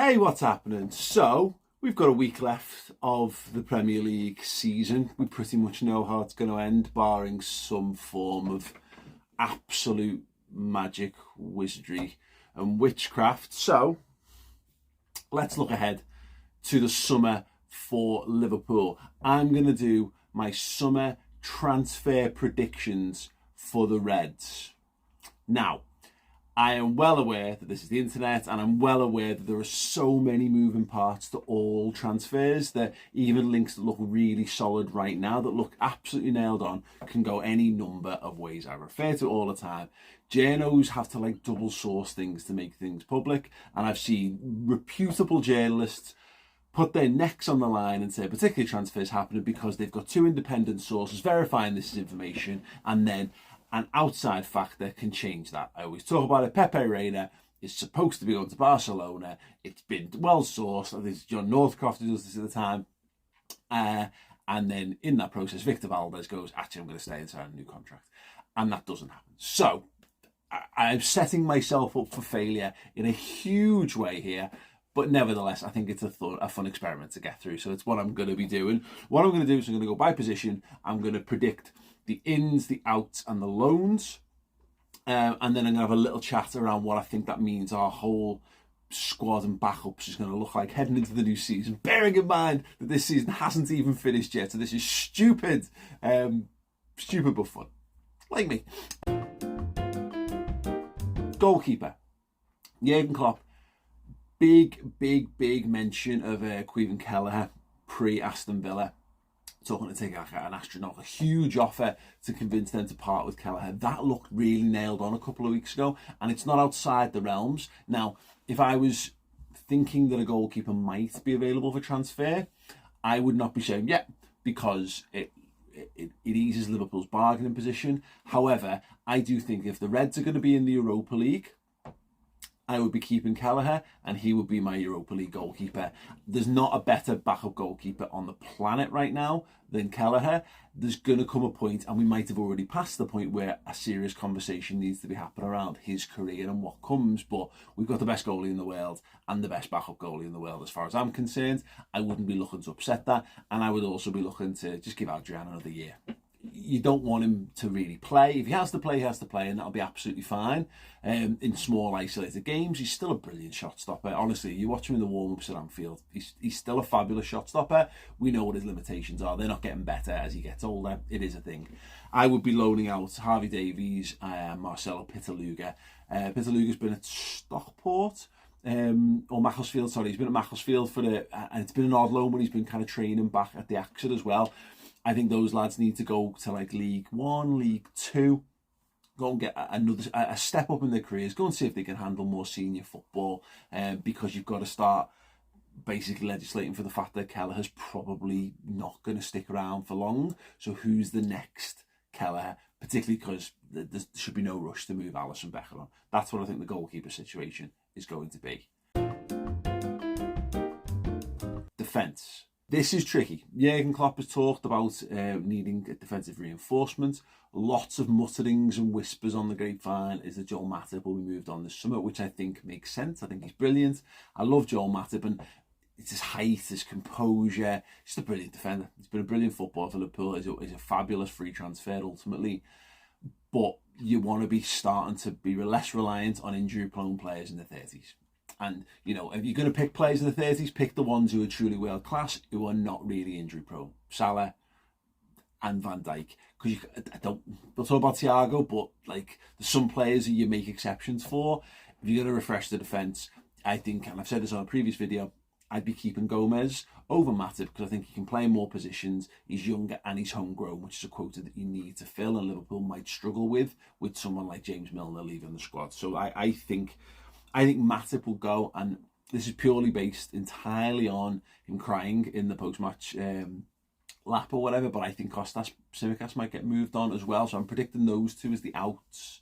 Hey, what's happening? So, we've got a week left of the Premier League season. We pretty much know how it's going to end, barring some form of absolute magic, wizardry and witchcraft. So, let's look ahead to the summer for Liverpool. I'm going to do my summer transfer predictions for the Reds. Now, I am well aware that this is the internet, and I'm well aware that there are so many moving parts to all transfers that even links that look really solid right now, that look absolutely nailed on, can go any number of ways. I refer to it all the time. Journos have to double source things to make things public, and I've seen reputable journalists put their necks on the line and say particular transfers happening because they've got two independent sources verifying this is information, and then an outside factor can change that. I always talk about it. Pepe Reina is supposed to be going to Barcelona. It's been well sourced. There's John Northcroft who does this at the time. And then in that process, Victor Valdez goes, actually, I'm going to stay and sign a new contract. And that doesn't happen. So I'm setting myself up for failure in a huge way here. But nevertheless, I think it's a fun experiment to get through. So it's what I'm going to be doing. What I'm going to do is I'm going to go by position. I'm going to predict the ins, the outs, and the loans. And then I'm going to have a little chat around what I think that means our whole squad and backups is going to look like heading into the new season. Bearing in mind that this season hasn't even finished yet. So this is stupid. Stupid but fun. Like me. Goalkeeper. Jurgen Klopp. Big mention of Caoimhin Kelleher pre-Aston Villa. Talking to take an astronaut, a huge offer to convince them to part with Kelleher. That looked really nailed on a couple of weeks ago, and it's not outside the realms. Now, if I was thinking that a goalkeeper might be available for transfer, I would not be saying, yeah, because it eases Liverpool's bargaining position. However, I do think if the Reds are going to be in the Europa League, I would be keeping Kelleher, and he would be my Europa League goalkeeper. There's not a better backup goalkeeper on the planet right now than Kelleher. There's going to come a point, and we might have already passed the point, where a serious conversation needs to be happening around his career and what comes. But we've got the best goalie in the world and the best backup goalie in the world as far as I'm concerned. I wouldn't be looking to upset that, and I would also be looking to just give Adrian another year. You don't want him to really play. If he has to play, he has to play, and that'll be absolutely fine. In small, isolated games, he's still a brilliant shot stopper. Honestly, you watch him in the warm-ups at Anfield, he's still a fabulous shot stopper. We know what his limitations are. They're not getting better as he gets older. It is a thing. I would be loaning out Harvey Davies and Marcelo Pitaluga. Pitaluga's been at Stockport. Or Macclesfield, sorry. He's been at Macclesfield and it's been an odd loan when he's been kind of training back at the Axel as well. I think those lads need to go to League One, League Two, go and get a step up in their careers, go and see if they can handle more senior football, because you've got to start basically legislating for the fact that Kelleher's probably not going to stick around for long. So who's the next Kelleher, particularly because there should be no rush to move Alisson Becker on. That's what I think the goalkeeper situation is going to be. Defence. This is tricky. Jurgen Klopp has talked about needing defensive reinforcement. Lots of mutterings and whispers on the grapevine is that Joel Matip will be moved on this summer, which I think makes sense. I think he's brilliant. I love Joel Matip, and it's his height, his composure. He's just a brilliant defender. He's been a brilliant footballer for Liverpool. He's a fabulous free transfer ultimately. But you want to be starting to be less reliant on injury-prone players in the 30s. And, if you're going to pick players in the 30s, pick the ones who are truly world-class, who are not really injury-prone. Salah and Van Dijk. Because we'll talk about Thiago, but, there's some players that you make exceptions for. If you're going to refresh the defence, I think, and I've said this on a previous video, I'd be keeping Gomez over Matip, because I think he can play in more positions. He's younger and he's homegrown, which is a quota that you need to fill, and Liverpool might struggle with someone like James Milner leaving the squad. So I think Matip will go, and this is purely based entirely on him crying in the post-match lap or whatever, but I think Kostas Tsimikas might get moved on as well, so I'm predicting those two as the outs.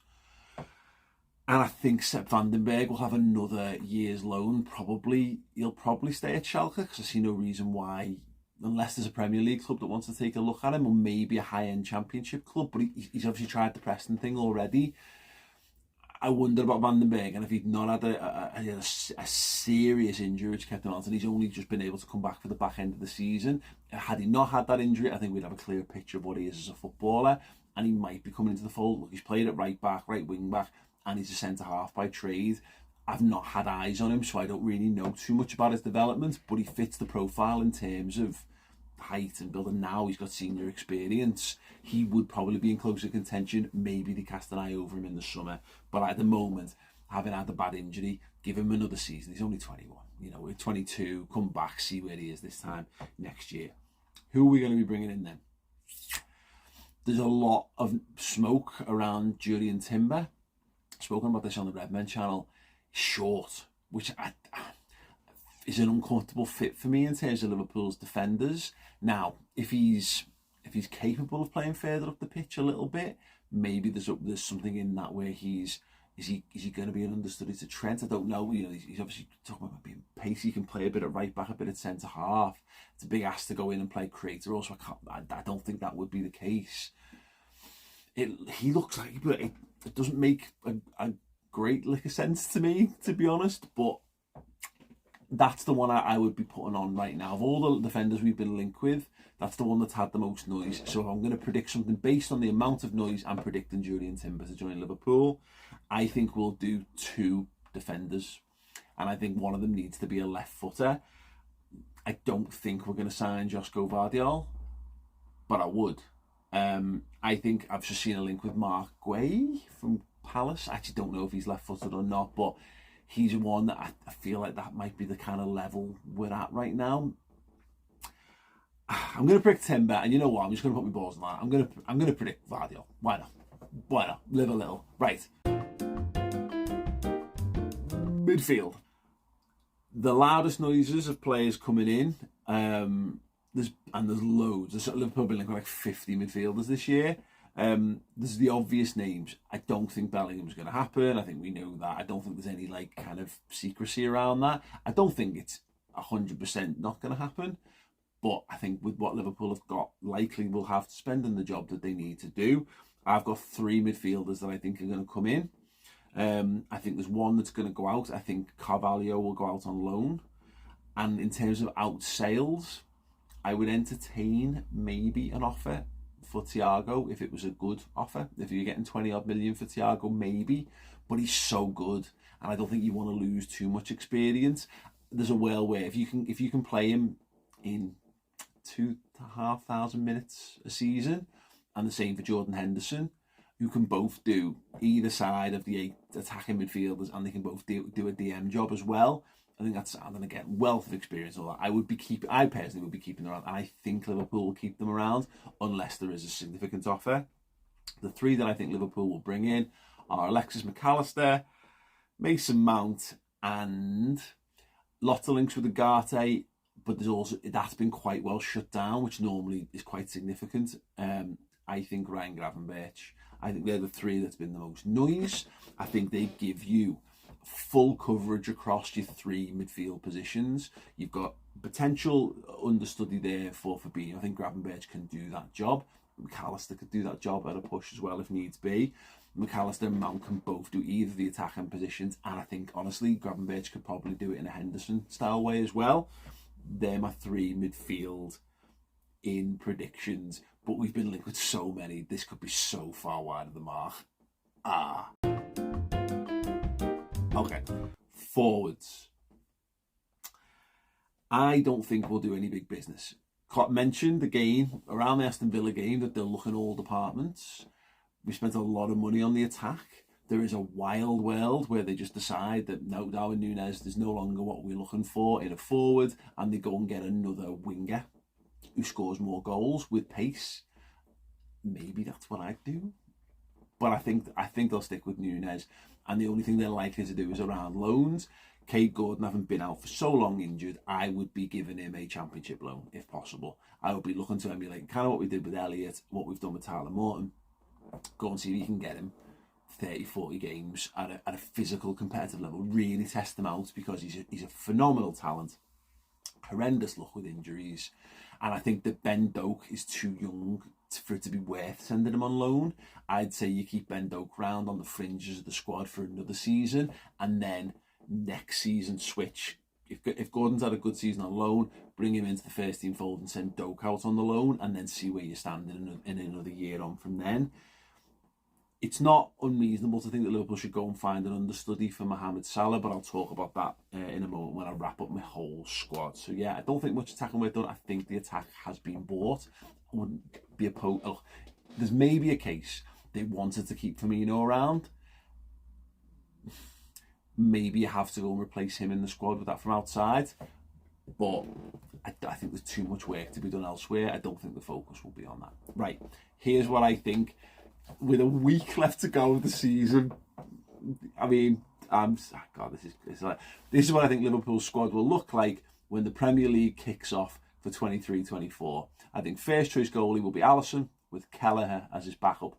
And I think Sepp Vandenberg will have another year's loan, probably. He'll probably stay at Schalke, because I see no reason why, unless there's a Premier League club that wants to take a look at him, or maybe a high-end Championship club, but he's obviously tried the Preston thing already. I wonder about Van den Berg, and if he'd not had a serious injury which kept him out, and he's only just been able to come back for the back end of the season. Had he not had that injury, I think we'd have a clear picture of what he is as a footballer, and he might be coming into the fold. Look, he's played at right back, right wing back, and he's a centre half by trade. I've not had eyes on him, so I don't really know too much about his development, but he fits the profile in terms of height and build, and now he's got senior experience. He would probably be in closer contention. Maybe they cast an eye over him in the summer, but at the moment, having had a bad injury, give him another season. He's only 21, you know, at 22, come back, see where he is this time next year. Who are we going to be bringing in then? There's a lot of smoke around Julian Timber. I've spoken about this on the Redmen channel. Short, which is an uncomfortable fit for me in terms of Liverpool's defenders. Now, if he's capable of playing further up the pitch a little bit, maybe there's something in that where is he going to be an understudy to Trent? I don't know. You know, he's obviously talking about being pacey. He can play a bit at right back, a bit at centre half. It's a big ask to go in and play creator. Also, I don't think that would be the case. He looks like, but it doesn't make a great lick of sense to me, to be honest, but that's the one I would be putting on right now. Of all the defenders we've been linked with, that's the one that's had the most noise. So if I'm going to predict something based on the amount of noise, I'm predicting Julian Timber to join Liverpool. I think we'll do 2 defenders, and I think one of them needs to be a left footer. I don't think we're going to sign Josko Vardiol, but I would. I think I've just seen a link with Mark Guay from Palace. I actually don't know if he's left footed or not, but he's one that I feel like that might be the kind of level we're at right now. I'm going to predict Timber, and you know what? I'm just going to put my balls on that. I'm going to predict Vardiol. Why not? Why not? Live a little. Right. Midfield. The loudest noises of players coming in. There's loads. There's Liverpool been like 50 midfielders this year. There's the obvious names. I don't think Bellingham's going to happen. I think we know that. I don't think there's any like kind of secrecy around that. I don't think it's 100% not going to happen. But I think with what Liverpool have got, likely will have to spend in the job that they need to do. I've got 3 midfielders that I think are going to come in. I think there's one that's going to go out. I think Carvalho will go out on loan. And in terms of out sales, I would entertain maybe an offer for Thiago if it was a good offer. If you're getting 20 odd million for Thiago, maybe. But he's so good, and I don't think you want to lose too much experience. There's a world where if you can play him in 2,500 minutes a season, and the same for Jordan Henderson, who can both do either side of the 8 attacking midfielders, and they can both do a DM job as well. I think that's, I'm going to get wealth of experience and all that. I personally would be keeping them around. I think Liverpool will keep them around unless there is a significant offer. The 3 that I think Liverpool will bring in are Alexis McAllister, Mason Mount, and lots of links with Ugarte, but there's also, that's been quite well shut down, which normally is quite significant. I think Ryan Gravenberch. I think they're the 3 that's been the most noise. I think they give you full coverage across your 3 midfield positions. You've got potential understudy there for Fabinho. I think Gravenberch can do that job. McAllister could do that job at a push as well if needs be. McAllister and Mount can both do either the attacking positions, and I think honestly Gravenberch could probably do it in a Henderson style way as well. They're my 3 midfield in predictions, but we've been linked with so many. This could be so far wide of the mark. Okay, forwards. I don't think we'll do any big business. Klopp mentioned the game, around the Aston Villa game, that they'll look in all departments. We spent a lot of money on the attack. There is a wild world where they just decide that no, Darwin Núñez is no longer what we're looking for in a forward, and they go and get another winger who scores more goals with pace. Maybe that's what I'd do. But I think they'll stick with Núñez, and the only thing they're likely to do is around loans. Cade Gordon, having been out for so long injured, I would be giving him a championship loan if possible. I would be looking to emulate kind of what we did with Elliott, what we've done with Tyler Morton. Go and see if you can get him 30, 40 games at a physical competitive level. Really test him out, because he's a phenomenal talent. Horrendous luck with injuries. And I think that Ben Doak is too young for it to be worth sending him on loan. I'd say you keep Ben Doak round on the fringes of the squad for another season, and then next season switch. If Gordon's had a good season on loan, bring him into the first team fold and send Doak out on the loan, and then see where you stand in another year on from then. It's not unreasonable to think that Liverpool should go and find an understudy for Mohamed Salah, but I'll talk about that in a moment when I wrap up my whole squad. So yeah, I don't think much attacking work done. I think the attack has been bought. I wouldn't be opposed. Oh, there's maybe a case they wanted to keep Firmino around. Maybe you have to go and replace him in the squad with that from outside. But I think there's too much work to be done elsewhere. I don't think the focus will be on that. Right, here's what I think. With a week left to go of the season, I mean, God, this is what I think Liverpool's squad will look like when the Premier League kicks off for 23-24. I think first choice goalie will be Alisson with Kelleher as his backup.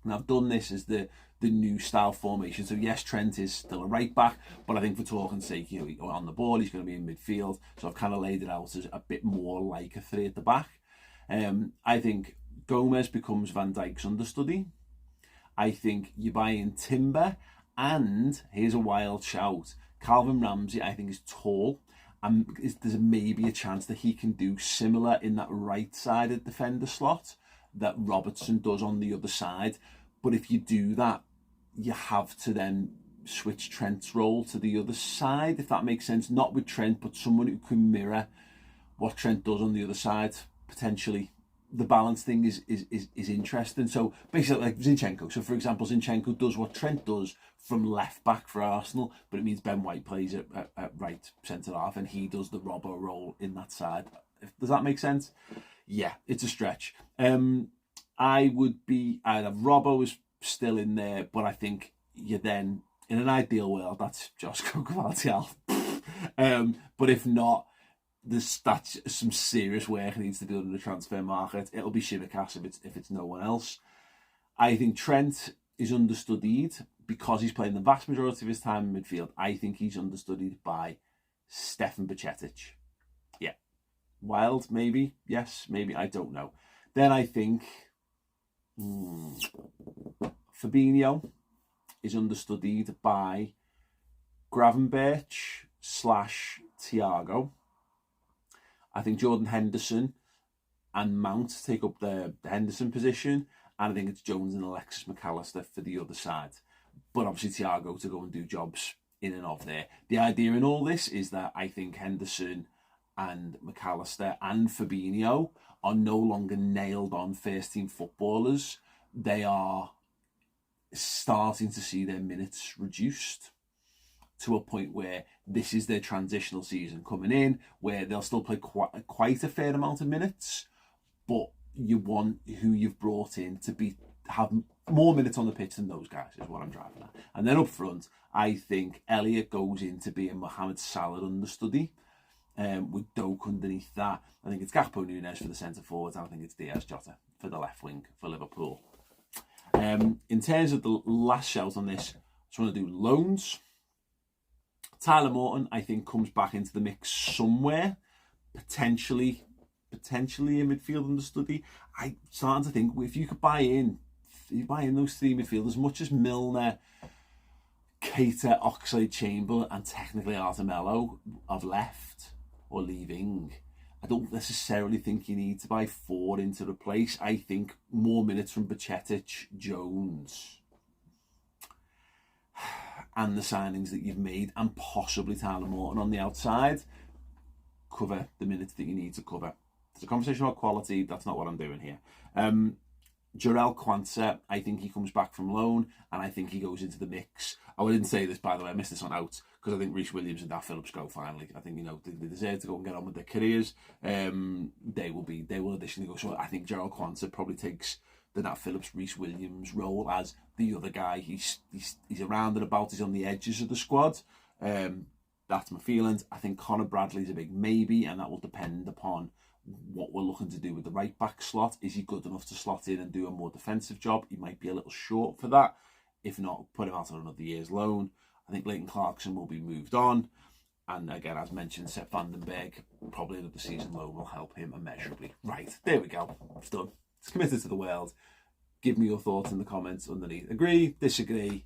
And I've done this as the new style formation. So yes, Trent is still a right back, but I think for talking's sake, on the ball, he's going to be in midfield. So I've kind of laid it out as a bit more like a three at the back. I think Gomez becomes Van Dijk's understudy. I think you buy in Timber, and here's a wild shout. Calvin Ramsey, I think, is tall, and there's maybe a chance that he can do similar in that right-sided defender slot that Robertson does on the other side. But if you do that, you have to then switch Trent's role to the other side, if that makes sense. Not with Trent, but someone who can mirror what Trent does on the other side, potentially. The balance thing is interesting. So basically, like Zinchenko. So for example, Zinchenko does what Trent does from left back for Arsenal, but it means Ben White plays at right centre half, and he does the Robbo role in that side. Does that make sense? Yeah, it's a stretch. I'd have Robbo is still in there, but I think you then, in an ideal world, that's Josko Gvardiol. But if not, that's some serious work needs to be done in the transfer market. It'll be Shimikas if it's no one else. I think Trent is understudied because he's playing the vast majority of his time in midfield. I think he's understudied by Stefan Bajcetic. Yeah. Wild, maybe. Yes, maybe. I don't know. Then I think Fabinho is understudied by Gravenberch / Thiago. I think Jordan Henderson and Mount take up the Henderson position, and I think it's Jones and Alexis McAllister for the other side. But obviously Thiago to go and do jobs in and of there. The idea in all this is that I think Henderson and McAllister and Fabinho are no longer nailed on first team footballers. They are starting to see their minutes reduced to a point where this is their transitional season coming in, where they'll still play quite a fair amount of minutes, but you want who you've brought in to have more minutes on the pitch than those guys, is what I'm driving at. And then up front, I think Elliott goes in to be a Mohamed Salah understudy, with Doak underneath that. I think it's Gakpo Nunes for the centre forwards, and I think it's Diaz Jota for the left wing for Liverpool. In terms of the last shout on this, I just want to do loans. Tyler Morton, I think, comes back into the mix somewhere, potentially a midfield understudy. I'm starting to think if you could buy in those three midfielders, as much as Milner, Keita, Oxlade-Chamberlain, and technically Artemello have left or leaving, I don't necessarily think you need to buy four in to replace. I think more minutes from Bajcetic, Jones, and the signings that you've made, and possibly Tyler Morton on the outside, cover the minutes that you need to cover. There's a conversation about quality. That's not what I'm doing here. Jarell Quansah, I think he comes back from loan, and I think he goes into the mix. I didn't say this, by the way. I missed this one out because I think Reece Williams and Nat Phillips go finally. I think they deserve to go and get on with their careers. They will additionally go. So I think Jarell Quansah probably takes the Nat Phillips, Reece Williams role as the other guy. He's around and about. He's on the edges of the squad. That's my feelings. I think Connor Bradley's a big maybe, and that will depend upon what we're looking to do with the right back slot. Is he good enough to slot in and do a more defensive job? He might be a little short for that. If not, put him out on another year's loan. I think Leighton Clarkson will be moved on. And again, as mentioned, Sepp Vandenberg, probably another season loan will help him immeasurably. Right, there we go. It's done. It's committed to the world. Give me your thoughts in the comments underneath. Agree, disagree,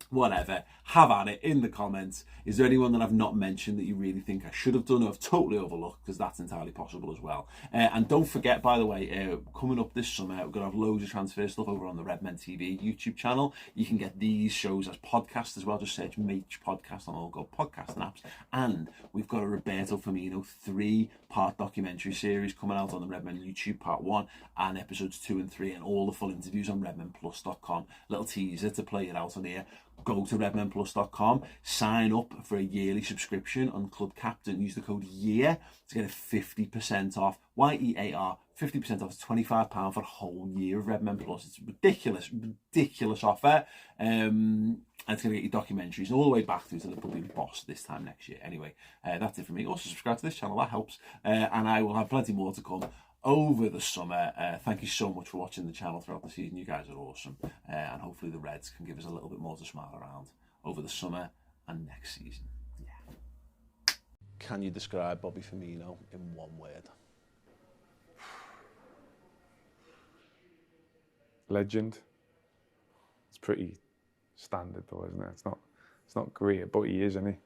whatever. Have at it in the comments. Is there anyone that I've not mentioned that you really think I should have done or have totally overlooked? Because that's entirely possible as well. And don't forget, by the way, coming up this summer, we're going to have loads of transfer stuff over on the Redmen TV YouTube channel. You can get these shows as podcasts as well. Just search Mage Podcast on all good podcasting apps. And we've got a Roberto Firmino 3-part documentary series coming out on the Redmen YouTube, part 1 and episodes 2 and 3, and all the full interviews on redmenplus.com. Little teaser to play it out on here. Go to redmenplus.com, sign up for a yearly subscription on Club Captain, use the code YEAR to get a 50% off, YEAR, 50% off, it's £25 for a whole year of Redmen Plus. It's a ridiculous offer, and it's going to get your documentaries all the way back through to the Puppy Boss this time next year. Anyway, that's it from me. Also subscribe to this channel, that helps, and I will have plenty more to come over the summer. Thank you so much for watching the channel throughout the season. You guys are awesome, and hopefully the Reds can give us a little bit more to smile around over the summer and next season. Yeah. Can you describe Bobby Firmino in one word? Legend. It's pretty standard though, isn't it? It's not great, but he is, isn't he?